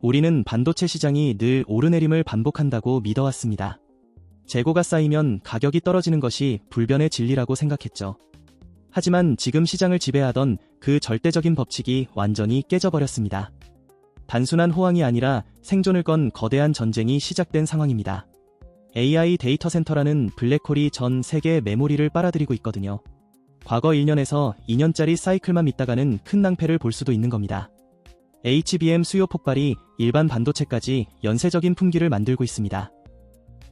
우리는 반도체 시장이 늘 오르내림을 반복한다고 믿어왔습니다. 재고가 쌓이면 가격이 떨어지는 것이 불변의 진리라고 생각했죠. 하지만 지금 시장을 지배하던 그 절대적인 법칙이 완전히 깨져버렸습니다. 단순한 호황이 아니라 생존을 건 거대한 전쟁이 시작된 상황입니다. AI 데이터 센터라는 블랙홀이 전 세계 메모리를 빨아들이고 있거든요. 과거 1년에서 2년짜리 사이클만 믿다가는 큰 낭패를 볼 수도 있는 겁니다. HBM 수요 폭발이 일반 반도체까지 연쇄적인 품귀를 만들고 있습니다.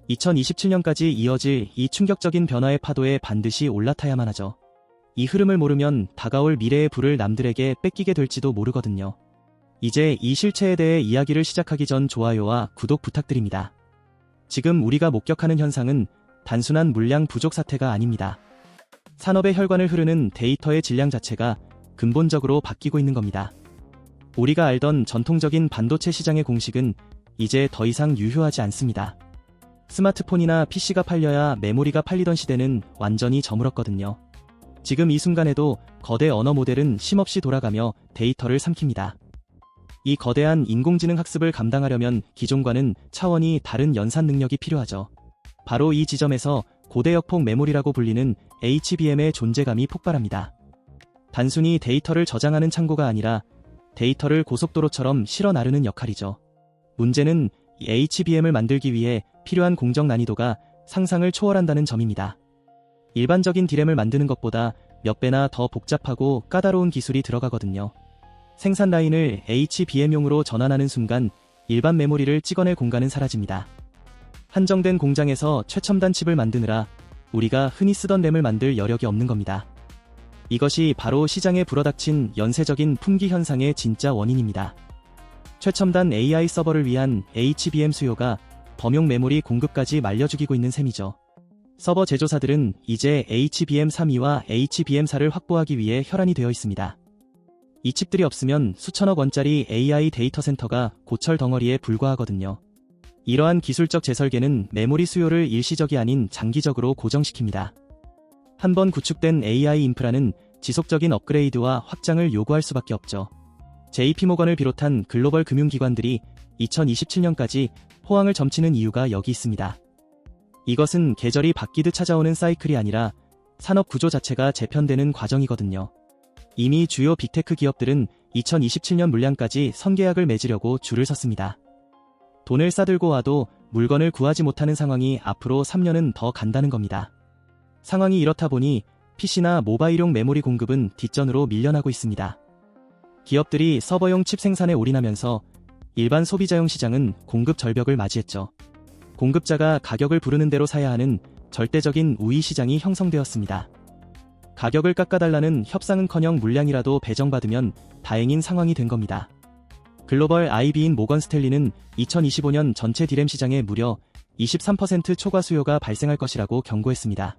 2027년까지 이어질 이 충격적인 변화의 파도에 반드시 올라타야만 하죠. 이 흐름을 모르면 다가올 미래의 부를 남들에게 뺏기게 될지도 모르거든요. 이제 이 실체에 대해 이야기를 시작하기 전 좋아요와 구독 부탁드립니다. 지금 우리가 목격하는 현상은 단순한 물량 부족 사태가 아닙니다. 산업의 혈관을 흐르는 데이터의 질량 자체가 근본적으로 바뀌고 있는 겁니다. 우리가 알던 전통적인 반도체 시장의 공식은 이제 더 이상 유효하지 않습니다. 스마트폰이나 PC가 팔려야 메모리가 팔리던 시대는 완전히 저물었거든요. 지금 이 순간에도 거대 언어 모델은 쉼없이 돌아가며 데이터를 삼킵니다. 이 거대한 인공지능 학습을 감당하려면 기존과는 차원이 다른 연산 능력이 필요하죠. 바로 이 지점에서 고대역폭 메모리라고 불리는 HBM의 존재감이 폭발합니다. 단순히 데이터를 저장하는 창고가 아니라 데이터를 고속도로처럼 실어 나르는 역할이죠. 문제는 이 HBM을 만들기 위해 필요한 공정 난이도가 상상을 초월한다는 점입니다. 일반적인 디램을 만드는 것보다 몇 배나 더 복잡하고 까다로운 기술이 들어가거든요. 생산 라인을 HBM용으로 전환하는 순간 일반 메모리를 찍어낼 공간은 사라집니다. 한정된 공장에서 최첨단 칩을 만드느라 우리가 흔히 쓰던 램을 만들 여력이 없는 겁니다. 이것이 바로 시장에 불어닥친 연쇄적인 품귀 현상의 진짜 원인입니다. 최첨단 AI 서버를 위한 HBM 수요가 범용 메모리 공급까지 말려 죽이고 있는 셈이죠. 서버 제조사들은 이제 HBM3E와 HBM4를 확보하기 위해 혈안이 되어 있습니다. 이 칩들이 없으면 수천억 원짜리 AI 데이터 센터가 고철 덩어리에 불과하거든요. 이러한 기술적 재설계는 메모리 수요를 일시적이 아닌 장기적으로 고정시킵니다. 한번 구축된 AI 인프라는 지속적인 업그레이드와 확장을 요구할 수밖에 없죠. JP모건을 비롯한 글로벌 금융기관들이 2027년까지 호황을 점치는 이유가 여기 있습니다. 이것은 계절이 바뀌듯 찾아오는 사이클이 아니라 산업 구조 자체가 재편되는 과정이거든요. 이미 주요 빅테크 기업들은 2027년 물량까지 선계약을 맺으려고 줄을 섰습니다. 돈을 싸들고 와도 물건을 구하지 못하는 상황이 앞으로 3년은 더 간다는 겁니다. 상황이 이렇다 보니 PC나 모바일용 메모리 공급은 뒷전으로 밀려나고 있습니다. 기업들이 서버용 칩 생산에 올인하면서 일반 소비자용 시장은 공급 절벽을 맞이했죠. 공급자가 가격을 부르는 대로 사야 하는 절대적인 우위 시장이 형성되었습니다. 가격을 깎아달라는 협상은커녕 물량이라도 배정받으면 다행인 상황이 된 겁니다. 글로벌 IB인 모건 스탠리는 2025년 전체 디램 시장에 무려 23% 초과 수요가 발생할 것이라고 경고했습니다.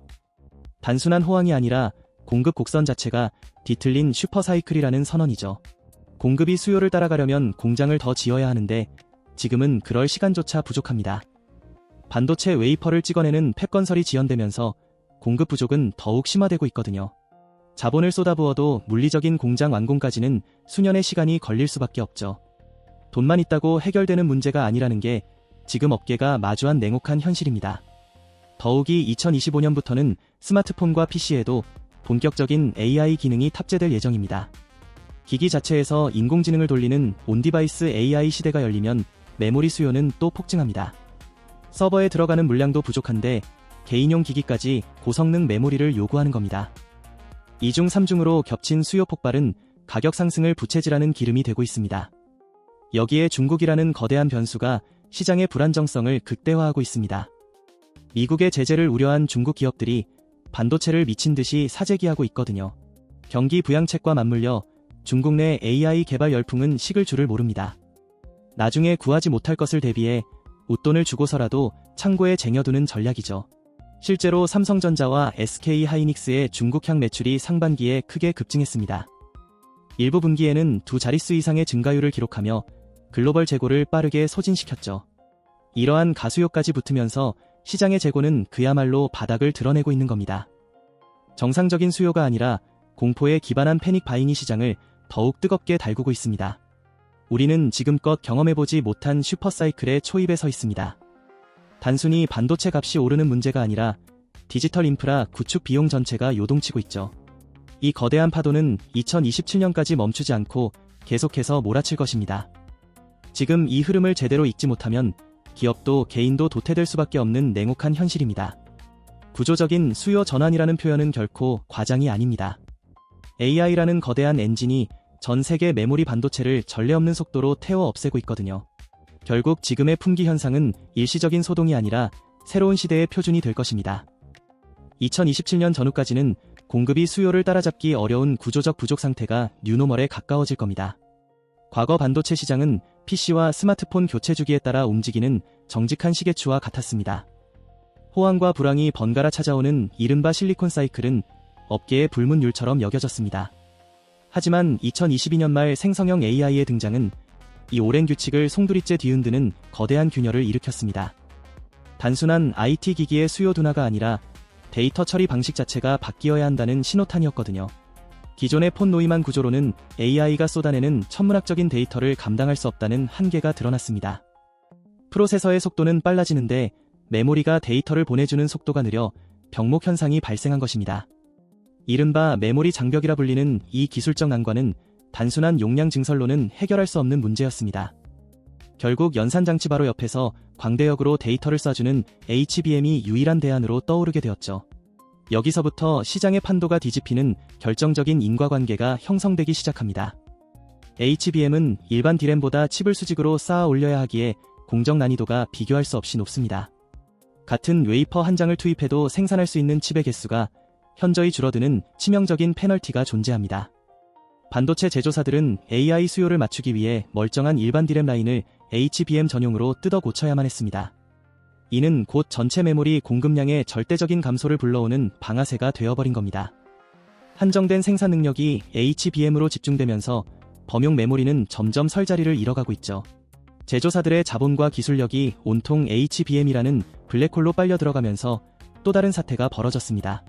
단순한 호황이 아니라 공급 곡선 자체가 뒤틀린 슈퍼사이클이라는 선언이죠. 공급이 수요를 따라가려면 공장을 더 지어야 하는데 지금은 그럴 시간조차 부족합니다. 반도체 웨이퍼를 찍어내는 팹 건설이 지연되면서 공급 부족은 더욱 심화되고 있거든요. 자본을 쏟아부어도 물리적인 공장 완공까지는 수년의 시간이 걸릴 수밖에 없죠. 돈만 있다고 해결되는 문제가 아니라는 게 지금 업계가 마주한 냉혹한 현실입니다. 더욱이 2025년부터는 스마트폰과 PC에도 본격적인 AI 기능이 탑재될 예정입니다. 기기 자체에서 인공지능을 돌리는 온디바이스 AI 시대가 열리면 메모리 수요는 또 폭증합니다. 서버에 들어가는 물량도 부족한데 개인용 기기까지 고성능 메모리를 요구하는 겁니다. 2중 3중으로 겹친 수요 폭발은 가격 상승을 부채질하는 기름이 되고 있습니다. 여기에 중국이라는 거대한 변수가 시장의 불안정성을 극대화하고 있습니다. 미국의 제재를 우려한 중국 기업들이 반도체를 미친 듯이 사재기하고 있거든요. 경기 부양책과 맞물려 중국 내 AI 개발 열풍은 식을 줄을 모릅니다. 나중에 구하지 못할 것을 대비해 웃돈을 주고서라도 창고에 쟁여두는 전략이죠. 실제로 삼성전자와 SK하이닉스의 중국향 매출이 상반기에 크게 급증했습니다. 일부 분기에는 두 자릿수 이상의 증가율을 기록하며 글로벌 재고를 빠르게 소진시켰죠. 이러한 가수요까지 붙으면서 시장의 재고는 그야말로 바닥을 드러내고 있는 겁니다. 정상적인 수요가 아니라 공포에 기반한 패닉 바잉이 시장을 더욱 뜨겁게 달구고 있습니다. 우리는 지금껏 경험해보지 못한 슈퍼사이클의 초입에 서 있습니다. 단순히 반도체 값이 오르는 문제가 아니라 디지털 인프라 구축 비용 전체가 요동치고 있죠. 이 거대한 파도는 2027년까지 멈추지 않고 계속해서 몰아칠 것입니다. 지금 이 흐름을 제대로 읽지 못하면 기업도 개인도 도태될 수밖에 없는 냉혹한 현실입니다. 구조적인 수요 전환이라는 표현은 결코 과장이 아닙니다. AI라는 거대한 엔진이 전 세계 메모리 반도체를 전례 없는 속도로 태워 없애고 있거든요. 결국 지금의 품귀 현상은 일시적인 소동이 아니라 새로운 시대의 표준이 될 것입니다. 2027년 전후까지는 공급이 수요를 따라잡기 어려운 구조적 부족 상태가 뉴노멀에 가까워질 겁니다. 과거 반도체 시장은 PC와 스마트폰 교체 주기에 따라 움직이는 정직한 시계추와 같았습니다. 호황과 불황이 번갈아 찾아오는 이른바 실리콘 사이클은 업계의 불문율처럼 여겨졌습니다. 하지만 2022년 말 생성형 AI의 등장은 이 오랜 규칙을 송두리째 뒤흔드는 거대한 균열을 일으켰습니다. 단순한 IT 기기의 수요 둔화가 아니라 데이터 처리 방식 자체가 바뀌어야 한다는 신호탄이었거든요. 기존의 폰 노이만 구조로는 AI가 쏟아내는 천문학적인 데이터를 감당할 수 없다는 한계가 드러났습니다. 프로세서의 속도는 빨라지는데 메모리가 데이터를 보내주는 속도가 느려 병목 현상이 발생한 것입니다. 이른바 메모리 장벽이라 불리는 이 기술적 난관은 단순한 용량 증설로는 해결할 수 없는 문제였습니다. 결국 연산장치 바로 옆에서 광대역으로 데이터를 쏴주는 HBM이 유일한 대안으로 떠오르게 되었죠. 여기서부터 시장의 판도가 뒤집히는 결정적인 인과관계가 형성되기 시작합니다. HBM은 일반 D램보다 칩을 수직으로 쌓아 올려야 하기에 공정 난이도가 비교할 수 없이 높습니다. 같은 웨이퍼 한 장을 투입해도 생산할 수 있는 칩의 개수가 현저히 줄어드는 치명적인 페널티가 존재합니다. 반도체 제조사들은 AI 수요를 맞추기 위해 멀쩡한 일반 D램 라인을 HBM 전용으로 뜯어 고쳐야만 했습니다. 이는 곧 전체 메모리 공급량의 절대적인 감소를 불러오는 방아쇠가 되어버린 겁니다. 한정된 생산 능력이 HBM으로 집중되면서 범용 메모리는 점점 설 자리를 잃어가고 있죠. 제조사들의 자본과 기술력이 온통 HBM이라는 블랙홀로 빨려 들어가면서 또 다른 사태가 벌어졌습니다.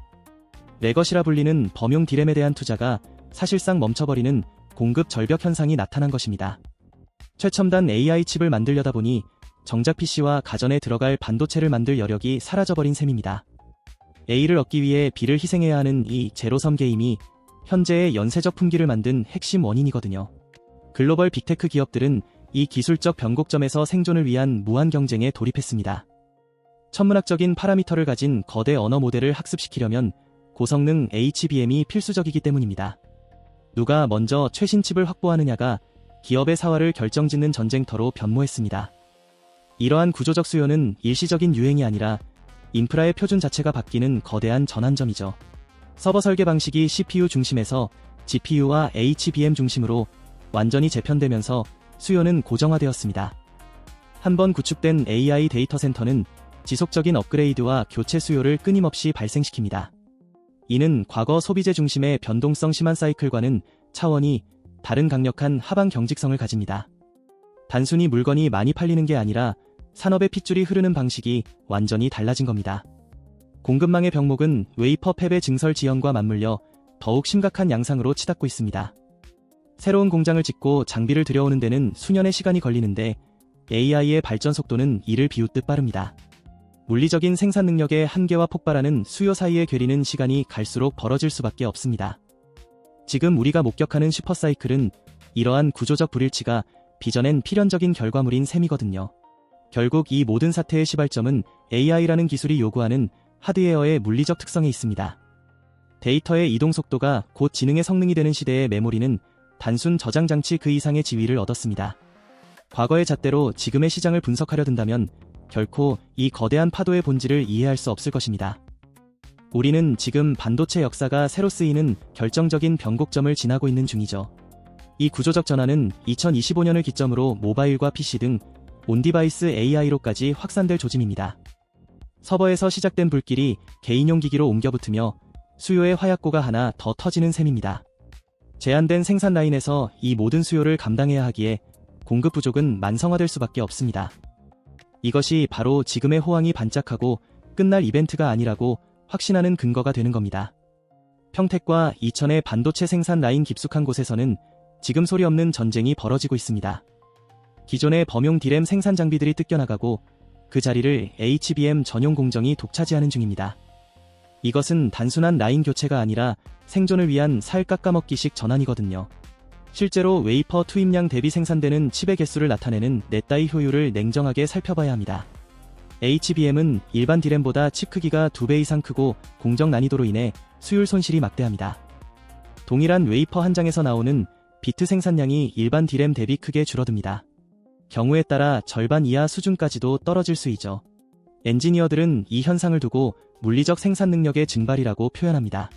레거시라 불리는 범용 D램에 대한 투자가 사실상 멈춰버리는 공급 절벽 현상이 나타난 것입니다. 최첨단 AI 칩을 만들려다 보니 정작 PC와 가전에 들어갈 반도체를 만들 여력이 사라져버린 셈입니다. A를 얻기 위해 B를 희생해야 하는 이 제로섬 게임이 현재의 연쇄적 품귀를 만든 핵심 원인이거든요. 글로벌 빅테크 기업들은 이 기술적 변곡점에서 생존을 위한 무한 경쟁에 돌입했습니다. 천문학적인 파라미터를 가진 거대 언어 모델을 학습시키려면 고성능 HBM이 필수적이기 때문입니다. 누가 먼저 최신 칩을 확보하느냐가 기업의 사활을 결정짓는 전쟁터로 변모했습니다. 이러한 구조적 수요는 일시적인 유행이 아니라 인프라의 표준 자체가 바뀌는 거대한 전환점이죠. 서버 설계 방식이 CPU 중심에서 GPU와 HBM 중심으로 완전히 재편되면서 수요는 고정화되었습니다. 한번 구축된 AI 데이터 센터는 지속적인 업그레이드와 교체 수요를 끊임없이 발생시킵니다. 이는 과거 소비재 중심의 변동성 심한 사이클과는 차원이 다른 강력한 하방 경직성을 가집니다. 단순히 물건이 많이 팔리는 게 아니라 산업의 핏줄이 흐르는 방식이 완전히 달라진 겁니다. 공급망의 병목은 웨이퍼 팹의 증설 지연과 맞물려 더욱 심각한 양상으로 치닫고 있습니다. 새로운 공장을 짓고 장비를 들여오는 데는 수년의 시간이 걸리는데 AI의 발전 속도는 이를 비웃듯 빠릅니다. 물리적인 생산 능력의 한계와 폭발하는 수요 사이의 괴리는 시간이 갈수록 벌어질 수밖에 없습니다. 지금 우리가 목격하는 슈퍼사이클은 이러한 구조적 불일치가 빚어낸 필연적인 결과물인 셈이거든요. 결국 이 모든 사태의 시발점은 AI라는 기술이 요구하는 하드웨어의 물리적 특성에 있습니다. 데이터의 이동 속도가 곧 지능의 성능이 되는 시대의 메모리는 단순 저장 장치 그 이상의 지위를 얻었습니다. 과거의 잣대로 지금의 시장을 분석하려 든다면 결코 이 거대한 파도의 본질을 이해할 수 없을 것입니다. 우리는 지금 반도체 역사가 새로 쓰이는 결정적인 변곡점을 지나고 있는 중이죠. 이 구조적 전환은 2025년을 기점으로 모바일과 PC 등 온디바이스 AI로까지 확산될 조짐입니다. 서버에서 시작된 불길이 개인용 기기로 옮겨붙으며 수요의 화약고가 하나 더 터지는 셈입니다. 제한된 생산 라인에서 이 모든 수요를 감당해야 하기에 공급 부족은 만성화될 수밖에 없습니다. 이것이 바로 지금의 호황이 반짝하고 끝날 이벤트가 아니라고 확신하는 근거가 되는 겁니다. 평택과 이천의 반도체 생산 라인 깊숙한 곳에서는 지금 소리 없는 전쟁이 벌어지고 있습니다. 기존의 범용 D램 생산 장비들이 뜯겨나가고 그 자리를 HBM 전용 공정이 독차지하는 중입니다. 이것은 단순한 라인 교체가 아니라 생존을 위한 살 깎아먹기식 전환이거든요. 실제로 웨이퍼 투입량 대비 생산되는 칩의 개수를 나타내는 넷다이 효율을 냉정하게 살펴봐야 합니다. HBM은 일반 D램보다 칩 크기가 2배 이상 크고 공정 난이도로 인해 수율 손실이 막대합니다. 동일한 웨이퍼 한 장에서 나오는 비트 생산량이 일반 D램 대비 크게 줄어듭니다. 경우에 따라 절반 이하 수준까지도 떨어질 수 있죠. 엔지니어들은 이 현상을 두고 물리적 생산 능력의 증발이라고 표현합니다.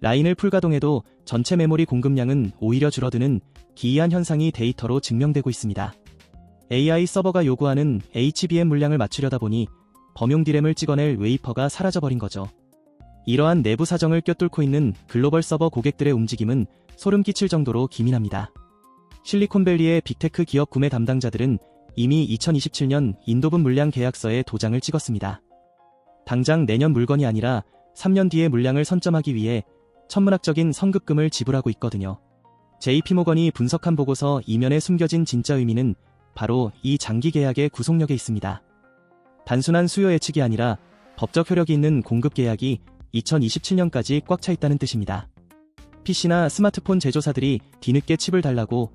라인을 풀가동해도 전체 메모리 공급량은 오히려 줄어드는 기이한 현상이 데이터로 증명되고 있습니다. AI 서버가 요구하는 HBM 물량을 맞추려다 보니 범용 D램을 찍어낼 웨이퍼가 사라져버린 거죠. 이러한 내부 사정을 꿰뚫고 있는 글로벌 서버 고객들의 움직임은 소름 끼칠 정도로 기민합니다. 실리콘밸리의 빅테크 기업 구매 담당자들은 이미 2027년 인도분 물량 계약서에 도장을 찍었습니다. 당장 내년 물건이 아니라 3년 뒤의 물량을 선점하기 위해 천문학적인 성급금을 지불하고 있거든요. JP모건이 분석한 보고서 이면에 숨겨진 진짜 의미는 바로 이 장기 계약의 구속력에 있습니다. 단순한 수요 예측이 아니라 법적 효력이 있는 공급 계약이 2027년까지 꽉 차 있다는 뜻입니다. PC나 스마트폰 제조사들이 뒤늦게 칩을 달라고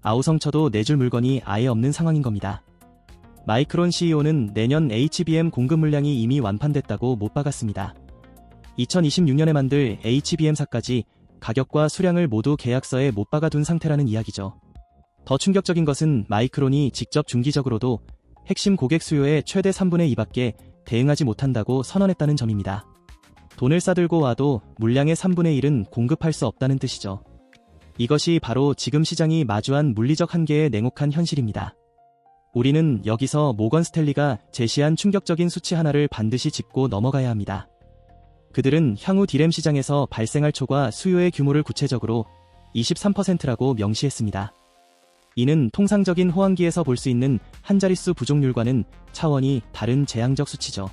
아우성쳐도 내줄 물건이 아예 없는 상황인 겁니다. 마이크론 CEO는 내년 HBM 공급 물량이 이미 완판됐다고 못 박았습니다. 2026년에 만들 HBM사까지 가격과 수량을 모두 계약서에 못 박아둔 상태라는 이야기죠. 더 충격적인 것은 마이크론이 직접 중기적으로도 핵심 고객 수요의 최대 3분의 2밖에 대응하지 못한다고 선언했다는 점입니다. 돈을 싸들고 와도 물량의 3분의 1은 공급할 수 없다는 뜻이죠. 이것이 바로 지금 시장이 마주한 물리적 한계의 냉혹한 현실입니다. 우리는 여기서 모건 스탠리가 제시한 충격적인 수치 하나를 반드시 짚고 넘어가야 합니다. 그들은 향후 D램 시장에서 발생할 초과 수요의 규모를 구체적으로 23%라고 명시했습니다. 이는 통상적인 호황기에서 볼 수 있는 한 자릿수 부족률과는 차원이 다른 재앙적 수치죠.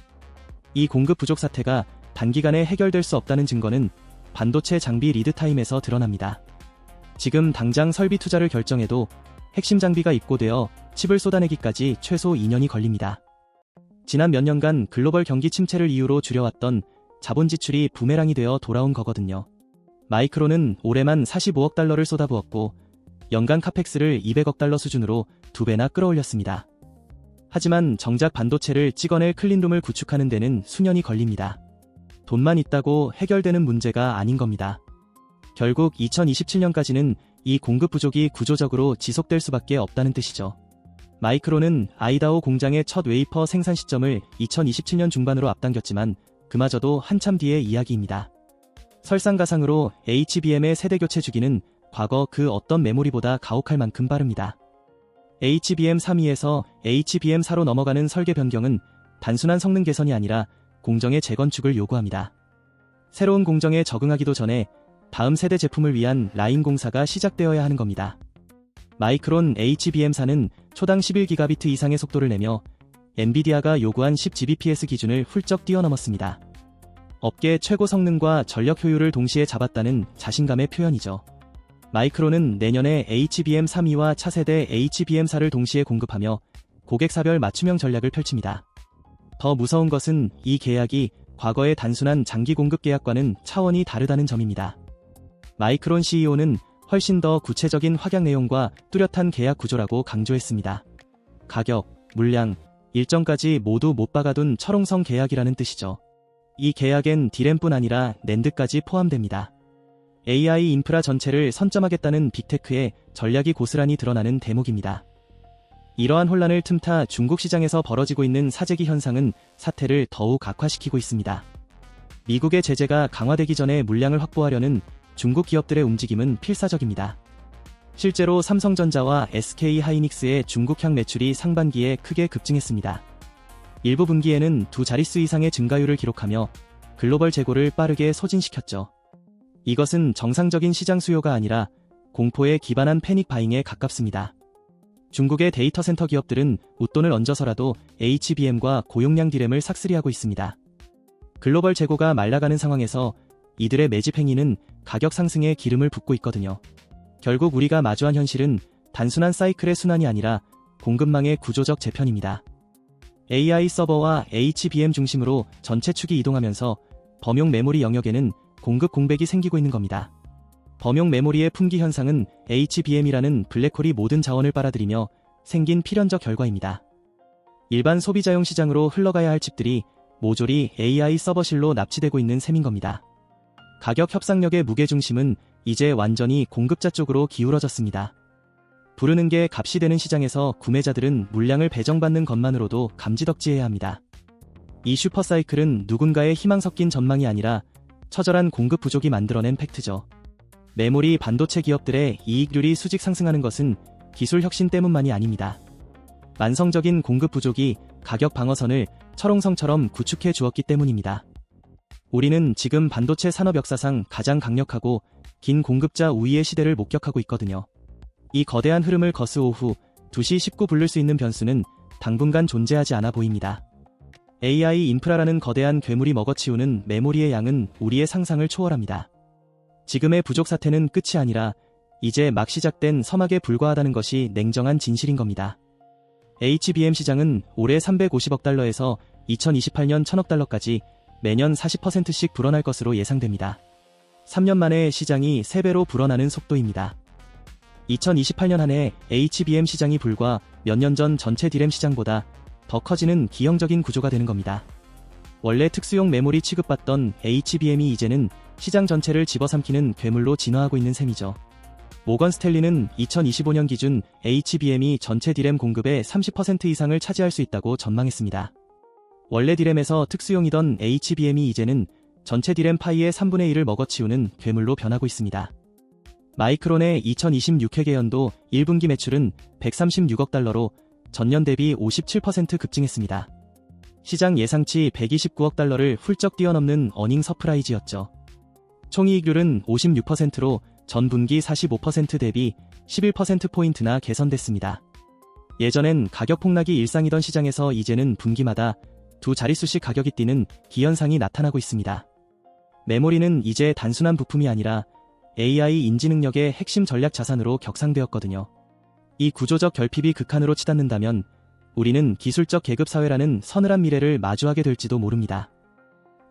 이 공급 부족 사태가 단기간에 해결될 수 없다는 증거는 반도체 장비 리드타임에서 드러납니다. 지금 당장 설비 투자를 결정해도 핵심 장비가 입고되어 칩을 쏟아내기까지 최소 2년이 걸립니다. 지난 몇 년간 글로벌 경기 침체를 이유로 줄여왔던 자본 지출이 부메랑이 되어 돌아온 거거든요. 마이크론은 올해만 45억 달러를 쏟아부었고 연간 카펙스를 200억 달러 수준으로 2배나 끌어올렸습니다. 하지만 정작 반도체를 찍어낼 클린룸을 구축하는 데는 수년이 걸립니다. 돈만 있다고 해결되는 문제가 아닌 겁니다. 결국 2027년까지는 이 공급 부족이 구조적으로 지속될 수밖에 없다는 뜻이죠. 마이크론은 아이다호 공장의 첫 웨이퍼 생산 시점을 2027년 중반으로 앞당겼지만 그마저도 한참 뒤의 이야기입니다. 설상가상으로 HBM의 세대 교체 주기는 과거 그 어떤 메모리보다 가혹할 만큼 빠릅니다. HBM32에서 HBM4로 넘어가는 설계 변경은 단순한 성능 개선이 아니라 공정의 재건축을 요구합니다. 새로운 공정에 적응하기도 전에 다음 세대 제품을 위한 라인 공사가 시작되어야 하는 겁니다. 마이크론 HBM4는 초당 11기가비트 이상의 속도를 내며 엔비디아가 요구한 10gbps 기준을 훌쩍 뛰어넘었습니다. 업계 최고 성능과 전력 효율을 동시에 잡았다는 자신감의 표현이죠. 마이크론은 내년에 HBM32와 차세대 HBM4를 동시에 공급하며 고객사별 맞춤형 전략을 펼칩니다. 더 무서운 것은 이 계약이 과거의 단순한 장기 공급 계약과는 차원이 다르다는 점입니다. 마이크론 CEO는 훨씬 더 구체적인 확약 내용과 뚜렷한 계약 구조라고 강조했습니다. 가격, 물량, 일정까지 모두 못 박아둔 철옹성 계약이라는 뜻이죠. 이 계약엔 D램뿐 아니라 낸드까지 포함됩니다. AI 인프라 전체를 선점하겠다는 빅테크의 전략이 고스란히 드러나는 대목입니다. 이러한 혼란을 틈타 중국 시장에서 벌어지고 있는 사재기 현상은 사태를 더욱 악화시키고 있습니다. 미국의 제재가 강화되기 전에 물량을 확보하려는 중국 기업들의 움직임은 필사적입니다. 실제로 삼성전자와 SK하이닉스의 중국향 매출이 상반기에 크게 급증했습니다. 일부 분기에는 두 자릿수 이상의 증가율을 기록하며 글로벌 재고를 빠르게 소진시켰죠. 이것은 정상적인 시장 수요가 아니라 공포에 기반한 패닉 바잉에 가깝습니다. 중국의 데이터 센터 기업들은 웃돈을 얹어서라도 HBM과 고용량 D램을 삭스리하고 있습니다. 글로벌 재고가 말라가는 상황에서 이들의 매집 행위는 가격 상승에 기름을 붓고 있거든요. 결국 우리가 마주한 현실은 단순한 사이클의 순환이 아니라 공급망의 구조적 재편입니다. AI 서버와 HBM 중심으로 전체 축이 이동하면서 범용 메모리 영역에는 공급 공백이 생기고 있는 겁니다. 범용 메모리의 품귀 현상은 HBM이라는 블랙홀이 모든 자원을 빨아들이며 생긴 필연적 결과입니다. 일반 소비자용 시장으로 흘러가야 할 칩들이 모조리 AI 서버실로 납치되고 있는 셈인 겁니다. 가격 협상력의 무게중심은 이제 완전히 공급자 쪽으로 기울어졌습니다. 부르는 게 값이 되는 시장에서 구매자들은 물량을 배정받는 것만으로도 감지덕지해야 합니다. 이 슈퍼사이클은 누군가의 희망 섞인 전망이 아니라 처절한 공급 부족이 만들어낸 팩트죠. 메모리 반도체 기업들의 이익률이 수직 상승하는 것은 기술 혁신 때문만이 아닙니다. 만성적인 공급 부족이 가격 방어선을 철옹성처럼 구축해 주었기 때문입니다. 우리는 지금 반도체 산업 역사상 가장 강력하고 긴 공급자 우위의 시대를 목격하고 있거든요. 이 거대한 흐름을 거스 오후 2시 19 부를 수 있는 변수는 당분간 존재하지 않아 보입니다. AI 인프라라는 거대한 괴물이 먹어치우는 메모리의 양은 우리의 상상을 초월합니다. 지금의 부족 사태는 끝이 아니라 이제 막 시작된 서막에 불과하다는 것이 냉정한 진실인 겁니다. HBM 시장은 올해 350억 달러에서 2028년 1000억 달러까지 매년 40%씩 불어날 것으로 예상됩니다. 3년 만에 시장이 3배로 불어나는 속도입니다. 2028년 한 해 HBM 시장이 불과 몇 년 전 전체 디램 시장보다 더 커지는 기형적인 구조가 되는 겁니다. 원래 특수용 메모리 취급받던 HBM이 이제는 시장 전체를 집어삼키는 괴물로 진화하고 있는 셈이죠. 모건 스탠리는 2025년 기준 HBM이 전체 디램 공급의 30% 이상을 차지할 수 있다고 전망했습니다. 원래 디램에서 특수용이던 HBM이 이제는 전체 디램 파이의 3분의 1을 먹어치우는 괴물로 변하고 있습니다. 마이크론의 2026회계연도 1분기 매출은 136억 달러로 전년 대비 57% 급증했습니다. 시장 예상치 129억 달러를 훌쩍 뛰어넘는 어닝 서프라이즈였죠. 총이익률은 56%로 전 분기 45% 대비 11%포인트나 개선됐습니다. 예전엔 가격 폭락이 일상이던 시장에서 이제는 분기마다 두 자릿수씩 가격이 뛰는 기현상이 나타나고 있습니다. 메모리는 이제 단순한 부품이 아니라 AI 인지 능력의 핵심 전략 자산으로 격상되었거든요. 이 구조적 결핍이 극한으로 치닫는다면 우리는 기술적 계급사회라는 서늘한 미래를 마주하게 될지도 모릅니다.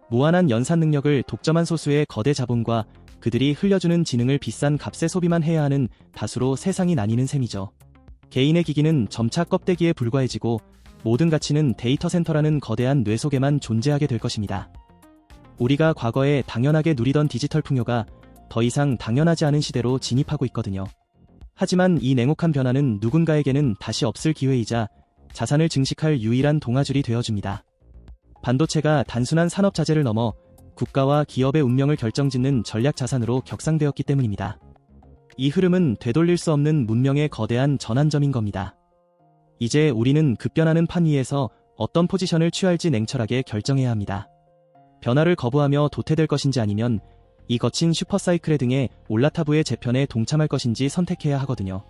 무한한 연산 능력을 독점한 소수의 거대 자본과 그들이 흘려주는 지능을 비싼 값에 소비만 해야 하는 다수로 세상이 나뉘는 셈이죠. 개인의 기기는 점차 껍데기에 불과해지고 모든 가치는 데이터 센터라는 거대한 뇌 속에만 존재하게 될 것입니다. 우리가 과거에 당연하게 누리던 디지털 풍요가 더 이상 당연하지 않은 시대로 진입하고 있거든요. 하지만 이 냉혹한 변화는 누군가에게는 다시 없을 기회이자 자산을 증식할 유일한 동아줄이 되어줍니다. 반도체가 단순한 산업 자재를 넘어 국가와 기업의 운명을 결정짓는 전략 자산으로 격상되었기 때문입니다. 이 흐름은 되돌릴 수 없는 문명의 거대한 전환점인 겁니다. 이제 우리는 급변하는 판 위에서 어떤 포지션을 취할지 냉철하게 결정해야 합니다. 변화를 거부하며 도태될 것인지 아니면 이 거친 슈퍼사이클의 등에 올라타부의 재편에 동참할 것인지 선택해야 하거든요.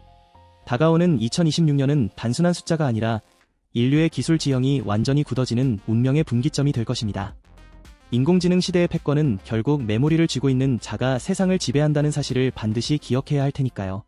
다가오는 2026년은 단순한 숫자가 아니라 인류의 기술 지형이 완전히 굳어지는 운명의 분기점이 될 것입니다. 인공지능 시대의 패권은 결국 메모리를 쥐고 있는 자가 세상을 지배한다는 사실을 반드시 기억해야 할 테니까요.